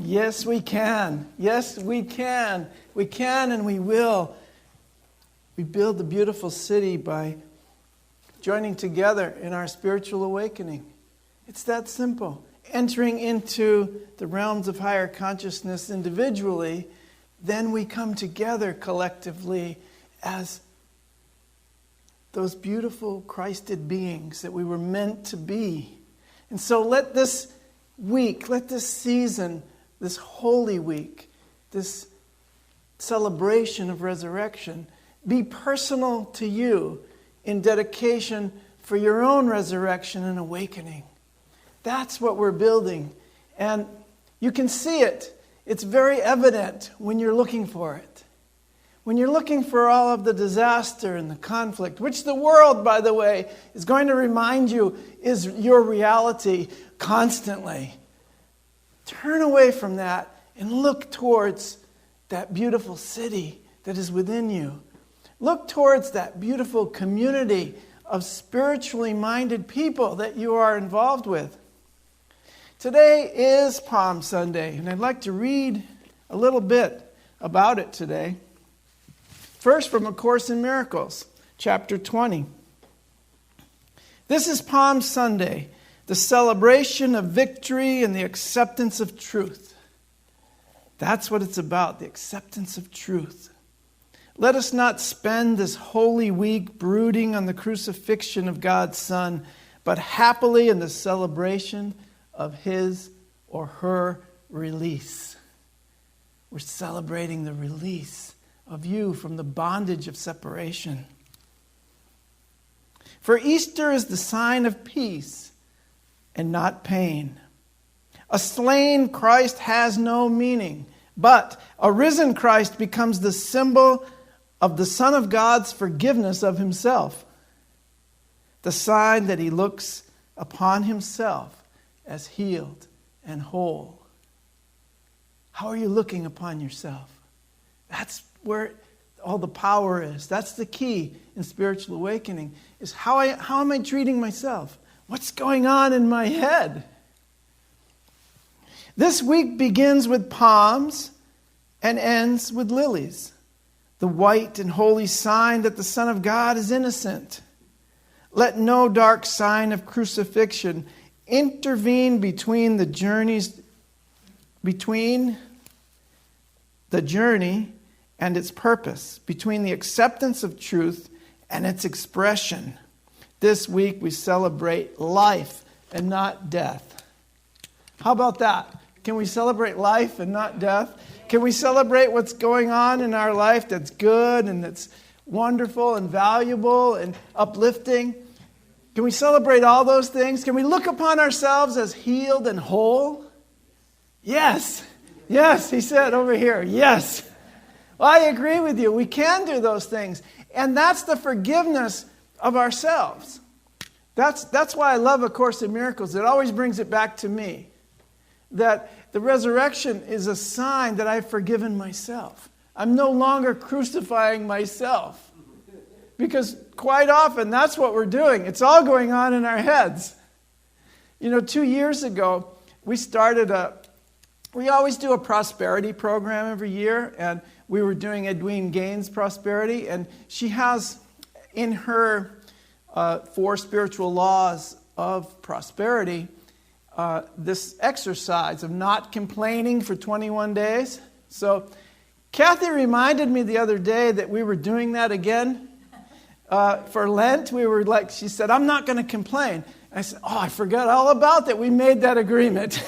Yes, we can. Yes, we can. We can and we will. We build the beautiful city by joining together in our spiritual awakening. It's that simple. Entering into the realms of higher consciousness individually, then we come together collectively as those beautiful Christed beings that we were meant to be. And so let this week, let this season, this Holy Week, this celebration of resurrection be personal to you in dedication for your own resurrection and awakening. That's what we're building. And you can see it. It's very evident when you're looking for it. When you're looking for all of the disaster and the conflict, which the world, by the way, is going to remind you is your reality constantly. Turn away from that and look towards that beautiful city that is within you. Look towards that beautiful community of spiritually minded people that you are involved with. Today is Palm Sunday, and I'd like to read a little bit about it today. First, from A Course in Miracles, chapter 20. This is Palm Sunday, the celebration of victory and the acceptance of truth. That's what it's about, the acceptance of truth. Let us not spend this holy week brooding on the crucifixion of God's Son, but happily in the celebration of his or her release. We're celebrating the release of you from the bondage of separation. For Easter is the sign of peace and not pain. A slain Christ has no meaning, but a risen Christ becomes the symbol of the Son of God's forgiveness of himself. The sign that he looks upon himself as healed and whole. How are you looking upon yourself? That's where all the power is. That's the key in spiritual awakening, is how am I treating myself? What's going on in my head? This week begins with palms and ends with lilies, the white and holy sign that the Son of God is innocent. Let no dark sign of crucifixion intervene between the journey and its purpose, between the acceptance of truth and its expression. This week we celebrate life and not death. How about that? Can we celebrate life and not death? Can we celebrate what's going on in our life that's good and that's wonderful and valuable and uplifting? Can we celebrate all those things? Can we look upon ourselves as healed and whole? Yes. Yes, he said over here. Yes. Well, I agree with you. We can do those things. And that's the forgiveness of ourselves. That's why I love A Course in Miracles. It always brings it back to me. That the resurrection is a sign that I've forgiven myself. I'm no longer crucifying myself. Because quite often, that's what we're doing. It's all going on in our heads. 2 years ago, we always do a prosperity program every year, and we were doing Edwene Gaines' prosperity, and she has in her 4 spiritual laws of prosperity this exercise of not complaining for 21 days. So Kathy reminded me the other day that we were doing that again. For Lent, she said, I'm not going to complain. I said, I forgot all about that. We made that agreement.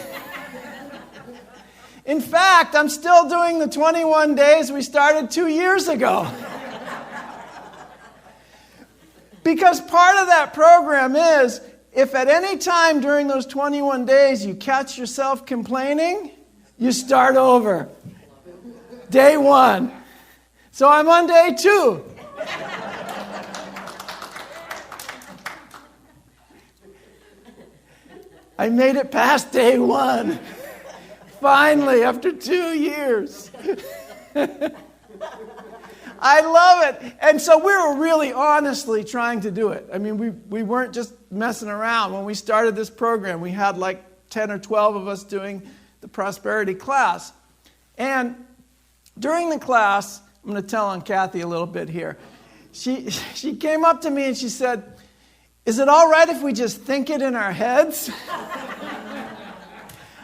In fact, I'm still doing the 21 days we started 2 years ago. Because part of that program is, if at any time during those 21 days you catch yourself complaining, you start over. Day 1. So I'm on day 2. I made it past day 1. Finally, after 2 years. I love it. And so we were really honestly trying to do it. I mean, we weren't just messing around. When we started this program, we had like 10 or 12 of us doing the prosperity class. And during the class, I'm going to tell on Kathy a little bit here. She came up to me and she said, "Is it all right if we just think it in our heads?"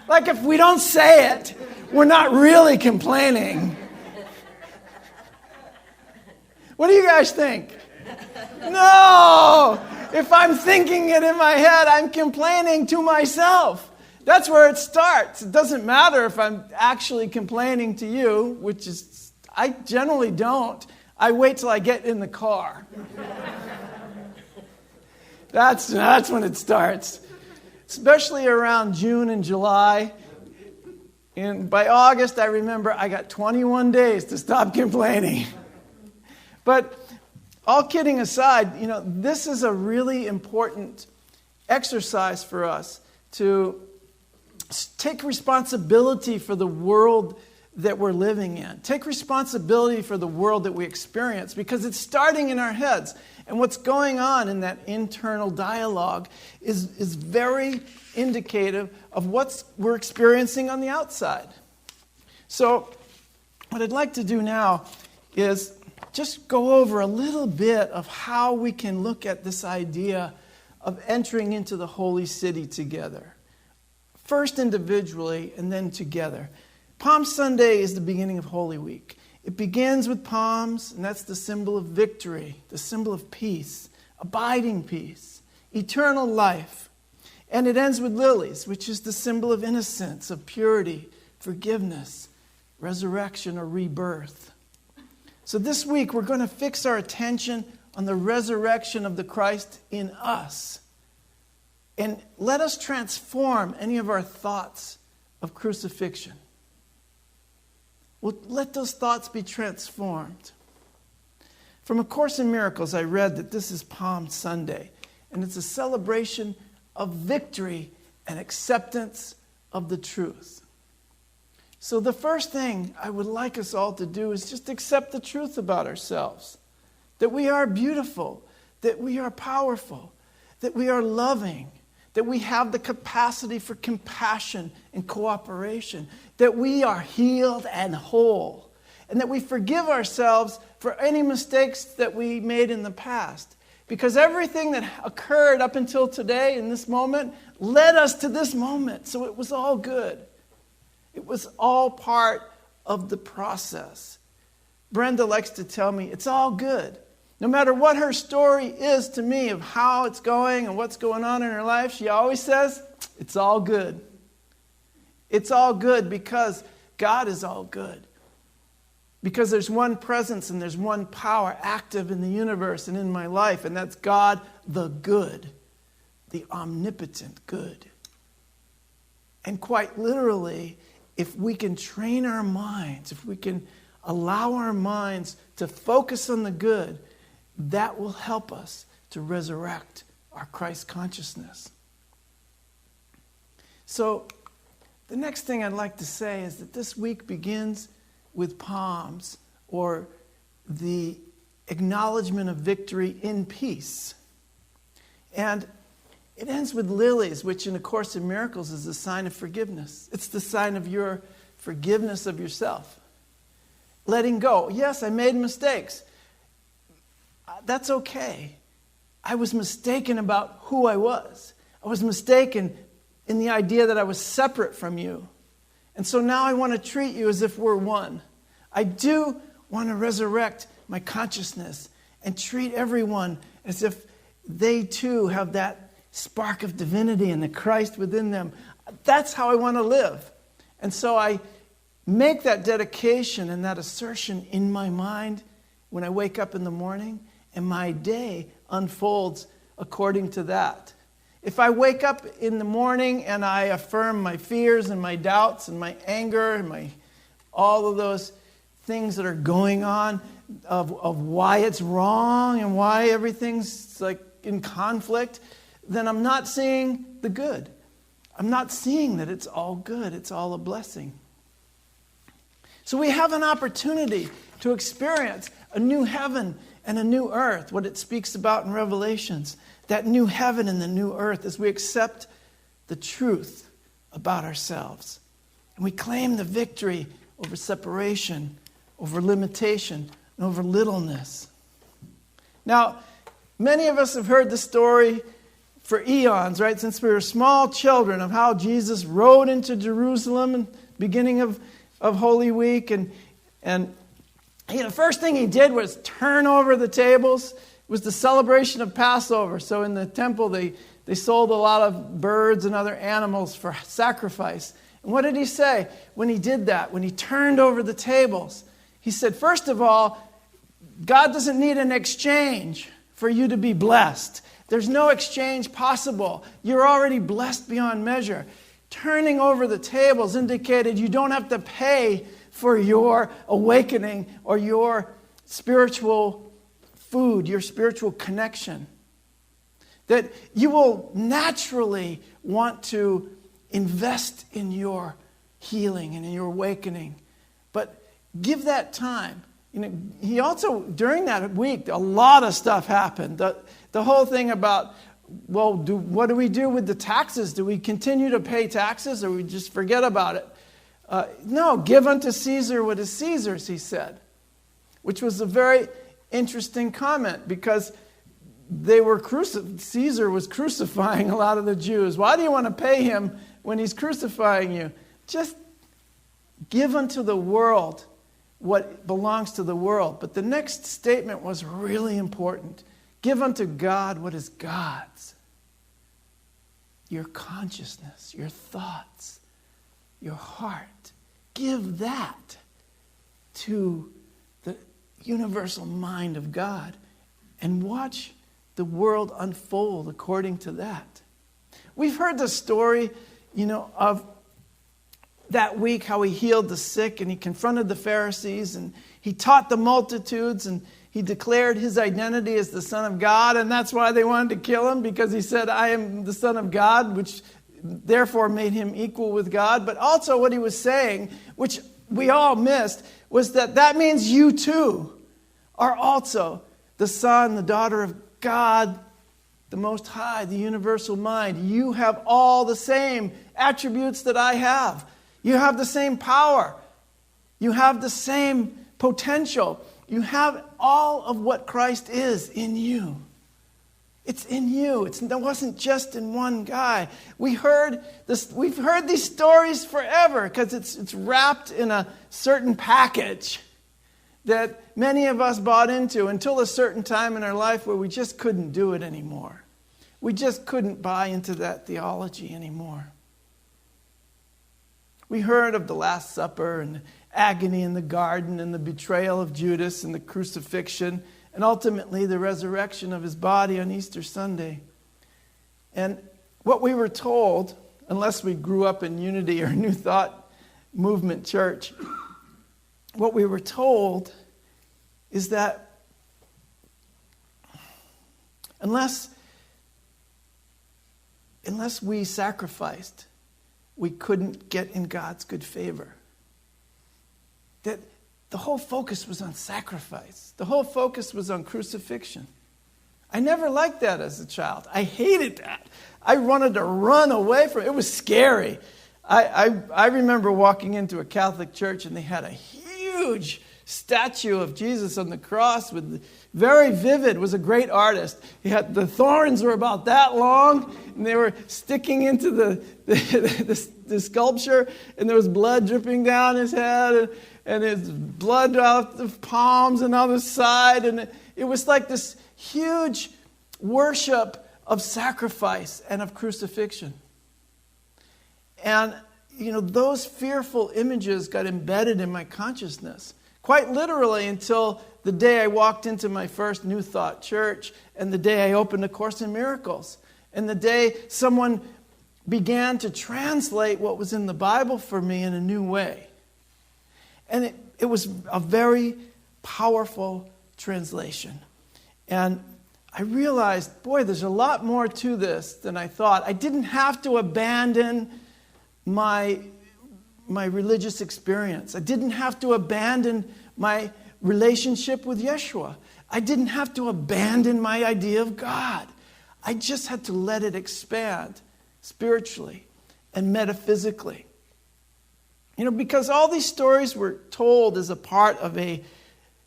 Like if we don't say it, we're not really complaining. What do you guys think? No! If I'm thinking it in my head, I'm complaining to myself. That's where it starts. It doesn't matter if I'm actually complaining to you, which is, I generally don't. I wait till I get in the car. That's when it starts. Especially around June and July. And by August, I remember I got 21 days to stop complaining. But all kidding aside, this is a really important exercise for us to take responsibility for the world that we're living in. Take responsibility for the world that we experience, because it's starting in our heads. And what's going on in that internal dialogue is very indicative of what we're experiencing on the outside. So what I'd like to do now is just go over a little bit of how we can look at this idea of entering into the holy city together. First individually and then together. Palm Sunday is the beginning of Holy Week. It begins with palms, and that's the symbol of victory, the symbol of peace, abiding peace, eternal life. And it ends with lilies, which is the symbol of innocence, of purity, forgiveness, resurrection or rebirth. So this week we're going to fix our attention on the resurrection of the Christ in us. And let us transform any of our thoughts of crucifixion. Well, let those thoughts be transformed. From A Course in Miracles, I read that this is Palm Sunday, and it's a celebration of victory and acceptance of the truth. So the first thing I would like us all to do is just accept the truth about ourselves. That we are beautiful, that we are powerful, that we are loving, that we have the capacity for compassion and cooperation, that we are healed and whole, and that we forgive ourselves for any mistakes that we made in the past. Because everything that occurred up until today in this moment led us to this moment. So it was all good. It was all part of the process. Brenda likes to tell me it's all good. No matter what her story is to me of how it's going and what's going on in her life, she always says, it's all good. It's all good because God is all good. Because there's one presence and there's one power active in the universe and in my life, and that's God the good, the omnipotent good. And quite literally, if we can train our minds, if we can allow our minds to focus on the good, that will help us to resurrect our Christ consciousness. So, the next thing I'd like to say is that this week begins with palms, or the acknowledgement of victory in peace. And it ends with lilies, which in A Course in Miracles is a sign of forgiveness. It's the sign of your forgiveness of yourself. Letting go. Yes, I made mistakes. That's okay. I was mistaken about who I was. I was mistaken in the idea that I was separate from you. And so now I want to treat you as if we're one. I do want to resurrect my consciousness and treat everyone as if they too have that spark of divinity and the Christ within them. That's how I want to live. And so I make that dedication and that assertion in my mind when I wake up in the morning, and my day unfolds according to that. If I wake up in the morning and I affirm my fears and my doubts and my anger and all of those things that are going on of why it's wrong and why everything's like in conflict, then I'm not seeing the good. I'm not seeing that it's all good. It's all a blessing. So we have an opportunity to experience a new heaven and a new earth, what it speaks about in Revelations. That new heaven and the new earth as we accept the truth about ourselves. And we claim the victory over separation, over limitation, and over littleness. Now, many of us have heard the story for eons, right? Since we were small children, of how Jesus rode into Jerusalem in the beginning of Holy Week. And the first thing he did was turn over the tables. It was the celebration of Passover. So in the temple, they sold a lot of birds and other animals for sacrifice. And what did he say when he did that? When he turned over the tables, he said, first of all, God doesn't need an exchange for you to be blessed. There's no exchange possible. You're already blessed beyond measure. Turning over the tables indicated you don't have to pay for your awakening or your spiritual food, your spiritual connection. That you will naturally want to invest in your healing and in your awakening. But give that time. He also, during that week, a lot of stuff happened. The whole thing about, well, what do we do with the taxes? Do we continue to pay taxes or we just forget about it? No, give unto Caesar what is Caesar's, he said. Which was a very interesting comment because Caesar was crucifying a lot of the Jews. Why do you want to pay him when he's crucifying you? Just give unto the world what belongs to the world. But the next statement was really important. Give unto God what is God's. Your consciousness, your thoughts, your heart. Give that to the universal mind of God and watch the world unfold according to that. We've heard the story, of that week, how he healed the sick and he confronted the Pharisees and he taught the multitudes and he declared his identity as the Son of God, and that's why they wanted to kill him, because he said, I am the Son of God, which therefore made him equal with God. But also what he was saying, which we all missed, was that means you too are also the son, the daughter of God, the Most High, the universal mind. You have all the same attributes that I have. You have the same power. You have the same potential. You have all of what Christ is in you. It's in you. It wasn't just in one guy. We've heard these stories forever because it's wrapped in a certain package that many of us bought into until a certain time in our life where we just couldn't do it anymore. We just couldn't buy into that theology anymore. We heard of the Last Supper and the agony in the garden and the betrayal of Judas and the crucifixion and ultimately the resurrection of his body on Easter Sunday. And what we were told, unless we grew up in Unity or New Thought Movement Church, what we were told is that unless we sacrificed, we couldn't get in God's good favor. That the whole focus was on sacrifice. The whole focus was on crucifixion. I never liked that as a child. I hated that. I wanted to run away from it. It was scary. I remember walking into a Catholic church and they had a huge statue of Jesus on the cross with very vivid, was a great artist. He had the thorns were about that long and they were sticking into the sculpture, and there was blood dripping down his head and his blood out the palms and on the side, and it was like this huge worship of sacrifice and of crucifixion. And those fearful images got embedded in my consciousness, quite literally, until the day I walked into my first New Thought church and the day I opened A Course in Miracles and the day someone began to translate what was in the Bible for me in a new way. And it was a very powerful translation. And I realized, boy, there's a lot more to this than I thought. I didn't have to abandon my religious experience. I didn't have to abandon my relationship with Yeshua. I didn't have to abandon my idea of God. I just had to let it expand spiritually and metaphysically. Because all these stories were told as a part of a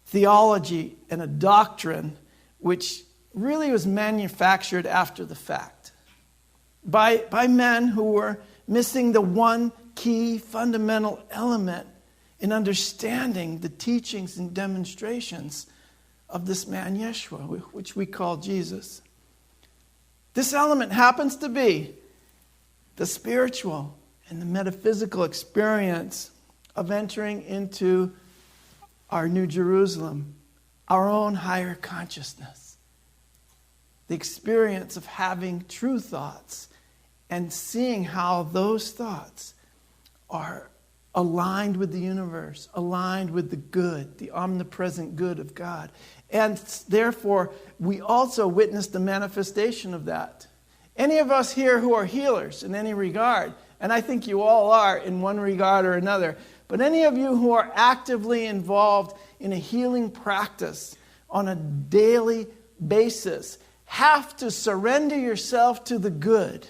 theology and a doctrine which really was manufactured after the fact by men who were missing the one key fundamental element in understanding the teachings and demonstrations of this man Yeshua, which we call Jesus. This element happens to be the spiritual and the metaphysical experience of entering into our New Jerusalem, our own higher consciousness. The experience of having true thoughts and seeing how those thoughts are aligned with the universe, aligned with the good, the omnipresent good of God. And therefore, we also witness the manifestation of that. Any of us here who are healers in any regard, and I think you all are in one regard or another, but any of you who are actively involved in a healing practice on a daily basis have to surrender yourself to the good,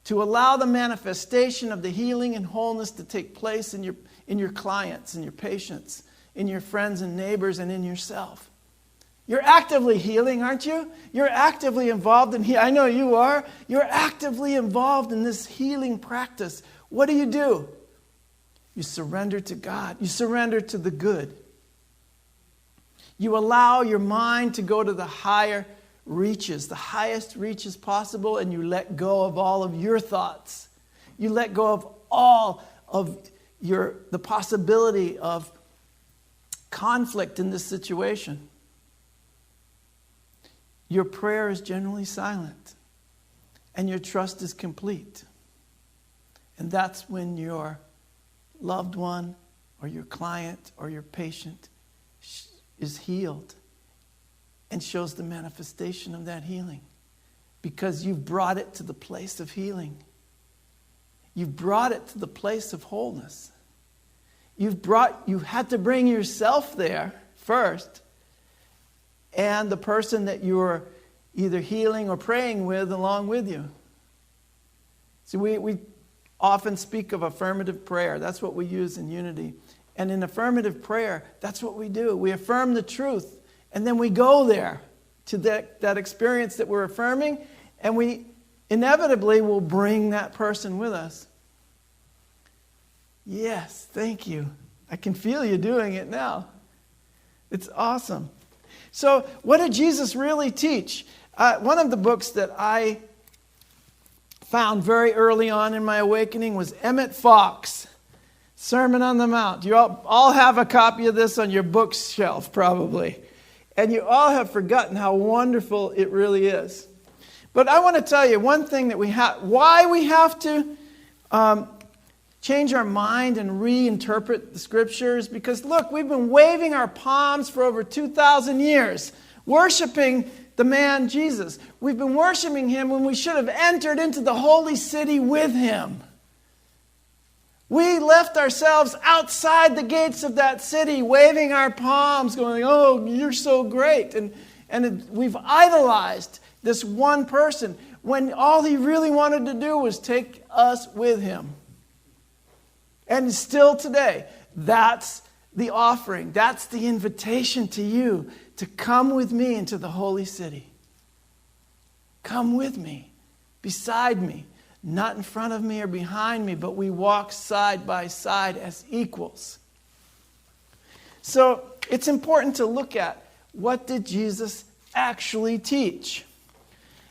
to allow the manifestation of the healing and wholeness to take place in your clients, in your patients, in your friends and neighbors, and in yourself. You're actively healing, aren't you? You're actively involved in healing. I know you are. You're actively involved in this healing practice. What do? You surrender to God. You surrender to the good. You allow your mind to go to the higher reaches, the highest reaches possible, and you let go of all of your thoughts. You let go of all of the possibility of conflict in this situation. Your prayer is generally silent, and your trust is complete. And that's when your loved one or your client or your patient is healed and shows the manifestation of that healing, because you've brought it to the place of healing. You've brought it to the place of wholeness. You had to bring yourself there first, and the person that you're either healing or praying with along with you. See, we often speak of affirmative prayer. That's what we use in Unity. And in affirmative prayer, that's what we do. We affirm the truth, and then we go there to that experience that we're affirming, and we inevitably will bring that person with us. Yes, thank you. I can feel you doing it now. It's awesome. So what did Jesus really teach? One of the books that I found very early on in my awakening was Emmett Fox, Sermon on the Mount. You all have a copy of this on your bookshelf probably. And you all have forgotten how wonderful it really is. But I want to tell you one thing that why we have to change our mind and reinterpret the scriptures. Because look, we've been waving our palms for over 2,000 years, worshiping the man Jesus. We've been worshiping him when we should have entered into the holy city with him. We left ourselves outside the gates of that city, waving our palms, going, oh, you're so great. And we've idolized this one person when all he really wanted to do was take us with him. And still today, that's the offering. That's the invitation to you to come with me into the holy city. Come with me, beside me, not in front of me or behind me, but we walk side by side as equals. So it's important to look at, what did Jesus actually teach?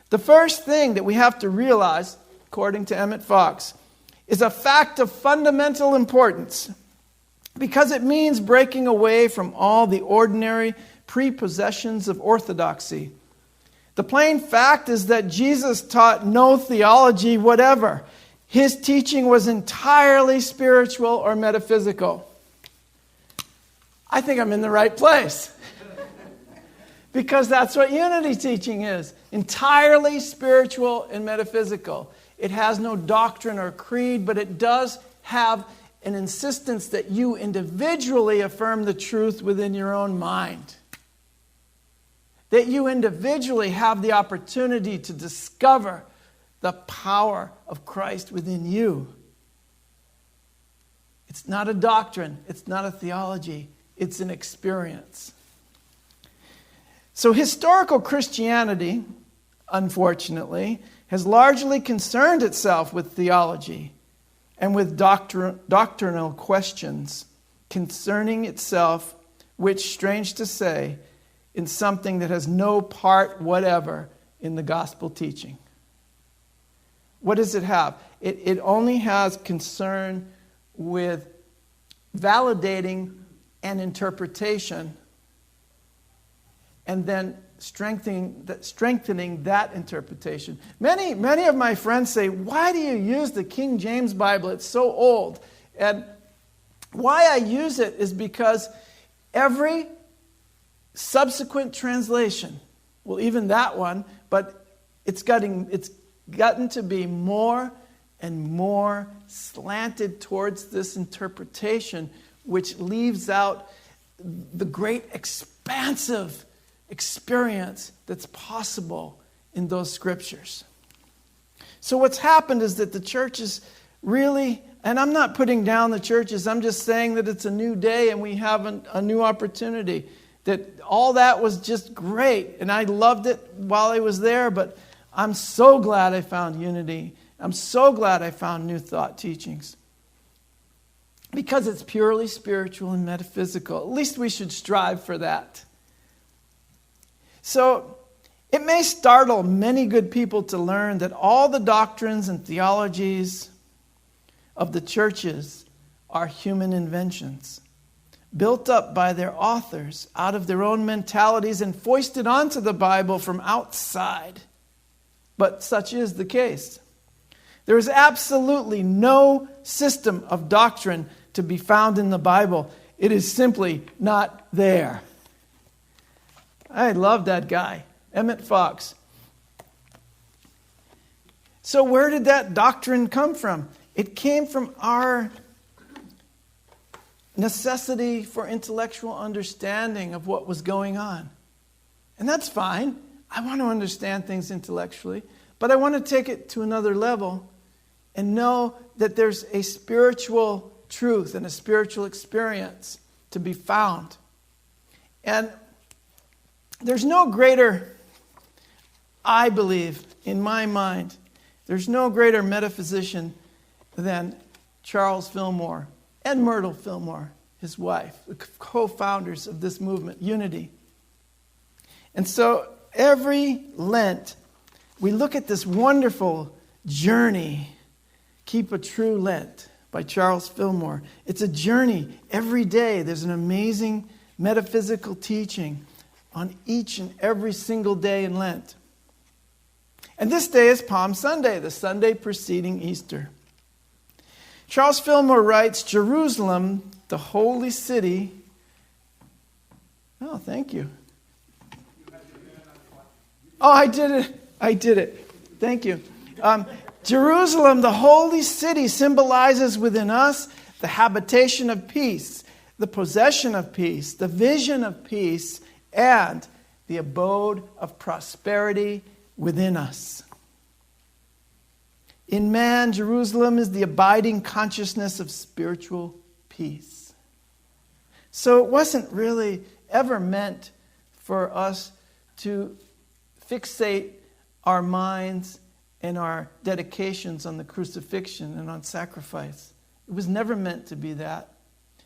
The first thing that we have to realize, according to Emmett Fox, is a fact of fundamental importance, because it means breaking away from all the ordinary prepossessions of orthodoxy. The plain fact is that Jesus taught no theology whatever. His teaching was entirely spiritual or metaphysical. I think I'm in the right place. Because that's what unity teaching is. Entirely spiritual and metaphysical. It has no doctrine or creed, but it does have an insistence that you individually affirm the truth within your own mind. That you individually have the opportunity to discover the power of Christ within you. It's not a doctrine. It's not a theology. It's an experience. So historical Christianity, unfortunately, has largely concerned itself with theology and with doctrinal questions concerning itself, which, strange to say, in something that has no part whatever in the gospel teaching. What does it have? It only has concern with validating an interpretation and then strengthening that interpretation. Many of my friends say, why do you use the King James Bible? It's so old. And why I use it is because every subsequent translation, well, even that one, but it's gotten to be more and more slanted towards this interpretation, which leaves out the great expansive experience that's possible in those scriptures. So what's happened is that the church is really, and I'm not putting down the churches, I'm just saying that it's a new day and we have a new opportunity. That all that was just great, and I loved it while I was there, but I'm so glad I found unity. I'm so glad I found new thought teachings. Because it's purely spiritual and metaphysical. At least we should strive for that. So, it may startle many good people to learn that all the doctrines and theologies of the churches are human inventions, built up by their authors out of their own mentalities and foisted onto the Bible from outside. But such is the case. There is absolutely no system of doctrine to be found in the Bible. It is simply not there. I love that guy, Emmett Fox. So where did that doctrine come from? It came from our necessity for intellectual understanding of what was going on. And that's fine. I want to understand things intellectually, but I want to take it to another level and know that there's a spiritual truth and a spiritual experience to be found. And there's no greater, I believe, in my mind, there's no greater metaphysician than Charles Fillmore and Myrtle Fillmore, his wife, the co-founders of this movement, Unity. And so every Lent, we look at this wonderful journey, Keep a True Lent, by Charles Fillmore. It's a journey. Every day there's an amazing metaphysical teaching on each and every single day in Lent. And this day is Palm Sunday, the Sunday preceding Easter. Charles Fillmore writes, Jerusalem, the holy city. Oh, thank you. Oh, I did it. Thank you. Jerusalem, the holy city, symbolizes within us the habitation of peace, the possession of peace, the vision of peace, and the abode of prosperity within us. In man, Jerusalem is the abiding consciousness of spiritual peace. So it wasn't really ever meant for us to fixate our minds and our dedications on the crucifixion and on sacrifice. It was never meant to be that.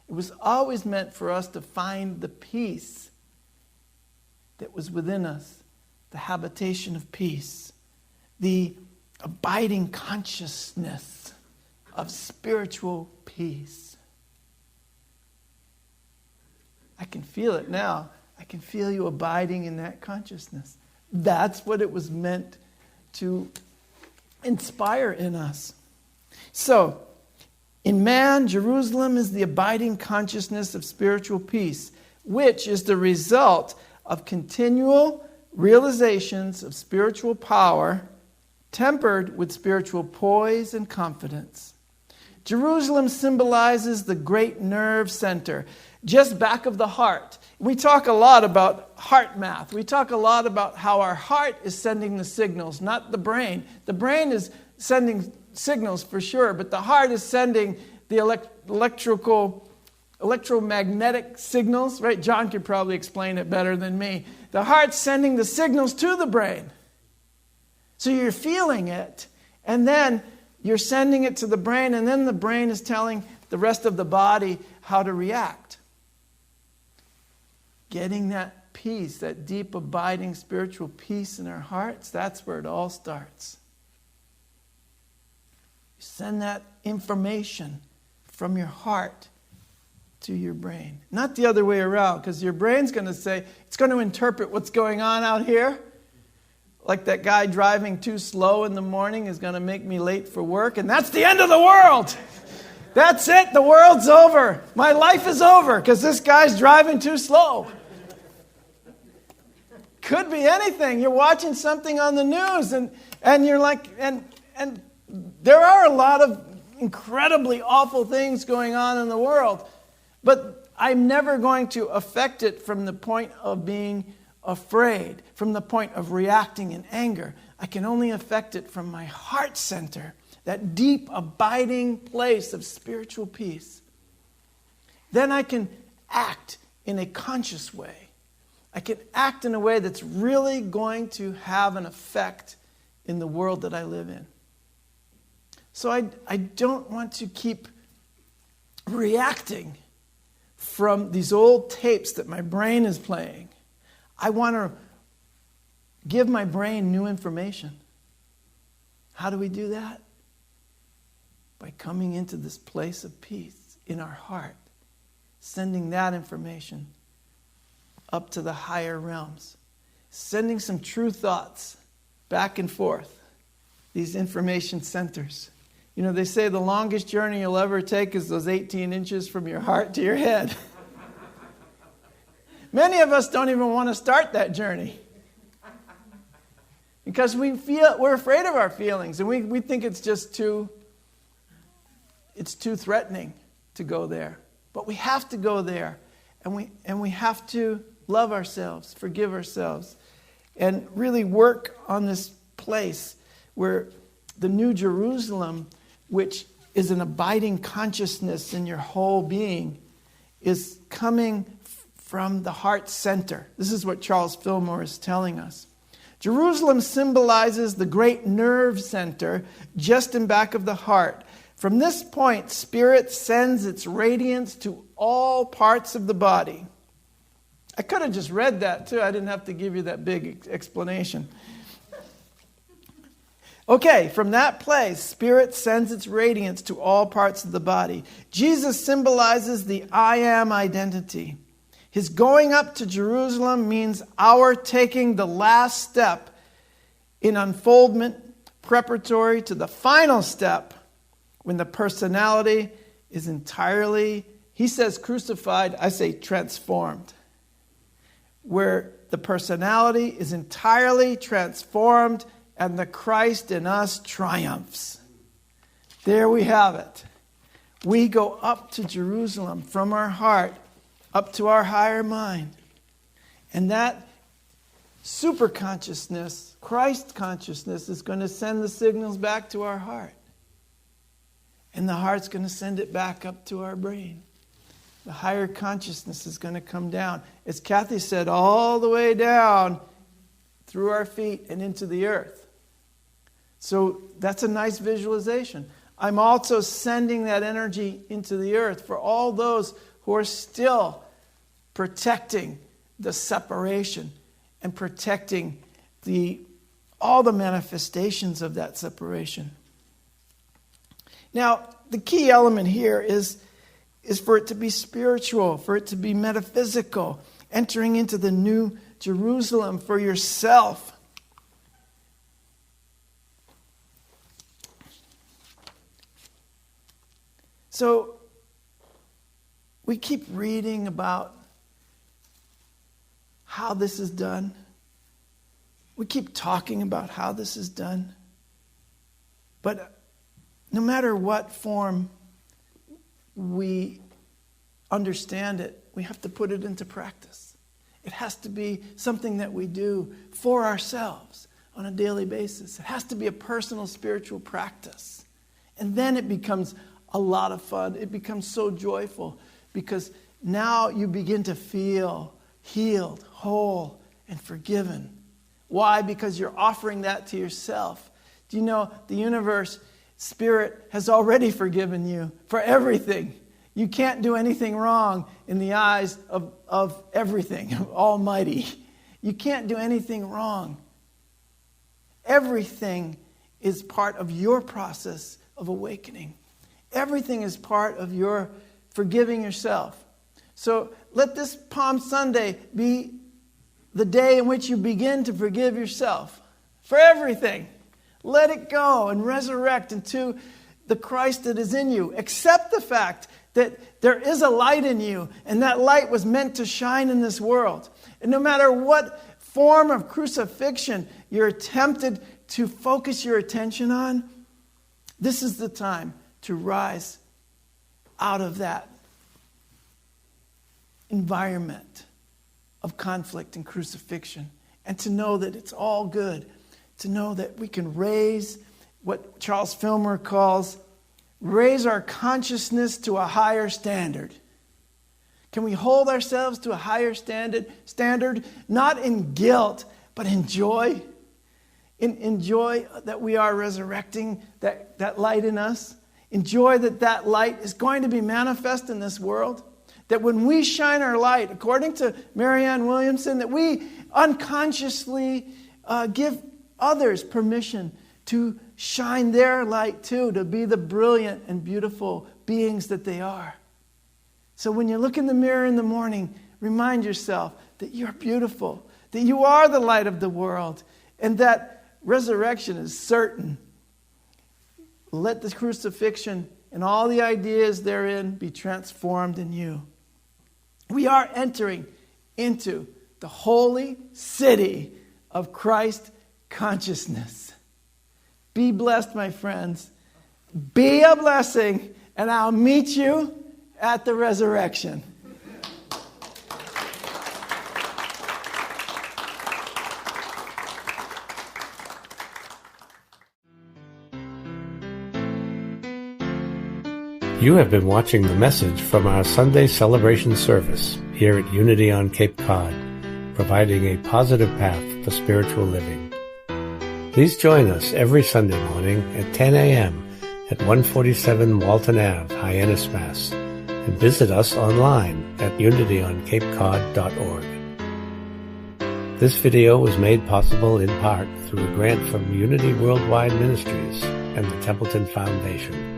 It was always meant for us to find the peace that was within us, the habitation of peace, the abiding consciousness of spiritual peace. I can feel it now. I can feel you abiding in that consciousness. That's what it was meant to inspire in us. So, in man, Jerusalem is the abiding consciousness of spiritual peace, which is the result of continual realizations of spiritual power tempered with spiritual poise and confidence. Jerusalem symbolizes the great nerve center, just back of the heart. We talk a lot about heart math. We talk a lot about how our heart is sending the signals, not the brain. The brain is sending signals for sure, but the heart is sending the electromagnetic signals, right? John could probably explain it better than me. The heart's sending the signals to the brain. So you're feeling it, and then you're sending it to the brain, and then the brain is telling the rest of the body how to react. Getting that peace, that deep, abiding spiritual peace in our hearts, that's where it all starts. You send that information from your heart to your brain. Not the other way around, because your brain's going to say, it's going to interpret what's going on out here. Like that guy driving too slow in the morning is going to make me late for work, and that's the end of the world. That's it. The world's over. My life is over because this guy's driving too slow. Could be anything. You're watching something on the news, and you're like, and there are a lot of incredibly awful things going on in the world, but I'm never going to affect it from the point of being afraid, from the point of reacting in anger. I can only affect it from my heart center, that deep, abiding place of spiritual peace. Then I can act in a conscious way. I can act in a way that's really going to have an effect in the world that I live in. So I don't want to keep reacting from these old tapes that my brain is playing. I want to give my brain new information. How do we do that? By coming into this place of peace in our heart, sending that information up to the higher realms, sending some true thoughts back and forth, these information centers. You know, they say the longest journey you'll ever take is those 18 inches from your heart to your head. Many of us don't even want to start that journey because we're afraid of our feelings, and we think it's just too threatening to go there. But we have to go there, and we have to love ourselves, forgive ourselves, and really work on this place where the New Jerusalem, which is an abiding consciousness in your whole being, is coming from the heart center. This is what Charles Fillmore is telling us. Jerusalem symbolizes the great nerve center just in back of the heart. From this point, spirit sends its radiance to all parts of the body. I could have just read that too. I didn't have to give you that big explanation. Okay, from that place, spirit sends its radiance to all parts of the body. Jesus symbolizes the I am identity. His going up to Jerusalem means our taking the last step in unfoldment preparatory to the final step when the personality is entirely, he says crucified, I say transformed. Where the personality is entirely transformed and the Christ in us triumphs. There we have it. We go up to Jerusalem from our heart up to our higher mind. And that super consciousness, Christ consciousness, is going to send the signals back to our heart. And the heart's going to send it back up to our brain. The higher consciousness is going to come down. As Kathy said, all the way down through our feet and into the earth. So that's a nice visualization. I'm also sending that energy into the earth for all those who are still protecting the separation and protecting all the manifestations of that separation. Now, the key element here is for it to be spiritual, for it to be metaphysical, entering into the new Jerusalem for yourself. So, we keep reading about how this is done. We keep talking about how this is done. But no matter what form we understand it, we have to put it into practice. It has to be something that we do for ourselves on a daily basis. It has to be a personal spiritual practice. And then it becomes a lot of fun. It becomes so joyful because now you begin to feel healed, whole, and forgiven. Why? Because you're offering that to yourself. Do you know the universe, Spirit, has already forgiven you for everything. You can't do anything wrong in the eyes of everything, of Almighty. You can't do anything wrong. Everything is part of your process of awakening. Everything is part of your forgiving yourself. So let this Palm Sunday be the day in which you begin to forgive yourself for everything. Let it go and resurrect into the Christ that is in you. Accept the fact that there is a light in you, and that light was meant to shine in this world. And no matter what form of crucifixion you're tempted to focus your attention on, this is the time to rise out of that environment of conflict and crucifixion, and to know that it's all good, to know that we can raise what Charles Filmer calls, raise our consciousness to a higher standard. Can we hold ourselves to a higher standard, not in guilt, but in joy? In joy that we are resurrecting that light in us. In joy that light is going to be manifest in this world. That when we shine our light, according to Marianne Williamson, that we unconsciously give others permission to shine their light too, to be the brilliant and beautiful beings that they are. So when you look in the mirror in the morning, remind yourself that you're beautiful, that you are the light of the world, and that resurrection is certain. Let the crucifixion and all the ideas therein be transformed in you. We are entering into the holy city of Christ consciousness. Be blessed, my friends. Be a blessing, and I'll meet you at the resurrection. You have been watching the message from our Sunday celebration service here at Unity on Cape Cod, providing a positive path for spiritual living. Please join us every Sunday morning at 10 a.m. at 147 Walton Ave, Hyannis, Mass., and visit us online at unityoncapecod.org. This video was made possible in part through a grant from Unity Worldwide Ministries and the Templeton Foundation.